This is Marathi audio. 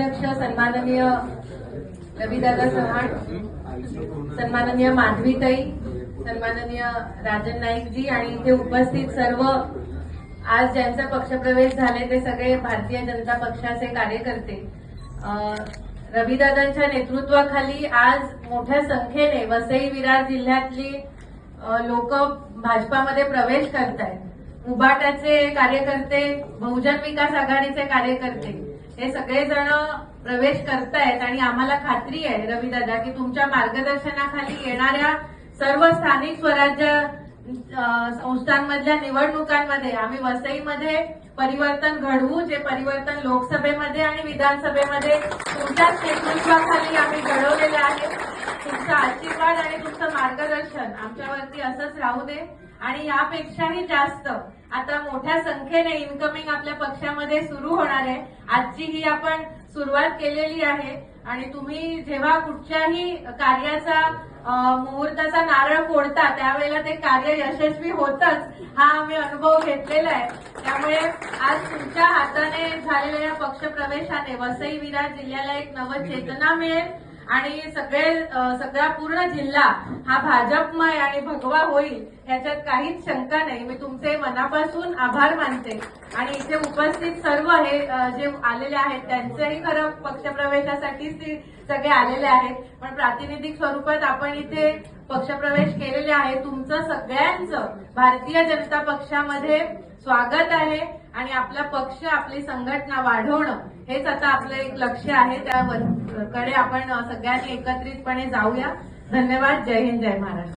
जिल्हाध्यक्ष सन्माननीय रविदादा चव्हाण, सन्माननीय माधवीताई, सन्माननीय राजन नाईकजी आणि इथे उपस्थित सर्व आज ज्यांचा पक्षप्रवेश झाले ते सगळे भारतीय जनता पक्षाचे कार्यकर्ते, रविदादांच्या नेतृत्वाखाली आज मोठ्या संख्येने वसई विरार जिल्ह्यातली लोक भाजपामध्ये प्रवेश करतायत। उबाटाचे कार्यकर्ते, बहुजन विकास आघाडीचे कार्यकर्ते हे सगळेजण प्रवेश करतायत आणि आम्हाला खात्री आहे रविदादा की तुमच्या मार्गदर्शनाखाली येणाऱ्या सर्व स्थानिक स्वराज्य संस्थांमधल्या निवडणुकांमध्ये आम्ही वसईमध्ये परिवर्तन घडवू, जे परिवर्तन लोकसभेमध्ये आणि विधानसभेमध्ये तुमच्याच नेतृत्वाखाली आम्ही घडवलेले आहे। तुमचा आशीर्वाद आणि तुमचं मार्गदर्शन आमच्यावरती असंच राहू दे आणि यापेक्षाही जास्त आता मोठ्या संख्येने इन्कमिंग आपल्या पक्षामध्ये सुरू होणार आहे। आजची ही आपण सुरुवात केलेली आहे आणि तुम्ही जेव्हा कुठच्याही कार्याचा मुहूर्ताचा नारळ फोडता त्यावेळेला ते कार्य यशस्वी होतच, हा आम्ही अनुभव घेतलेला आहे। त्यामुळे आज तुमच्या हाताने झालेल्या या पक्षप्रवेशाने वसई विरार जिल्ह्याला एक नवचेतना मिळेल आणि सगळा पूर्ण जिल्हा हा भाजपमय आणि भगवा होईल याच्यात काहीच शंका नाही। मी तुमचे मनापासून आभार मानते आणि इथे उपस्थित सर्व हे जे आलेले आहेत त्यांचेही खरं पक्षप्रवेशासाठीच ते सगळे आलेले आहेत, पण प्रातिनिधिक स्वरूपात आपण इथे पक्षप्रवेश केलेले आहे। तुमचं सगळ्यांचं भारतीय जनता पक्षामध्ये स्वागत आहे आणि आपला पक्ष, आपली संघटना वाढवणं हेच आता आपलं एक लक्ष आहे। त्याकडे आपण सगळ्यांनी एकत्रितपणे जाऊया। धन्यवाद। जय हिंद, जय महाराष्ट्र।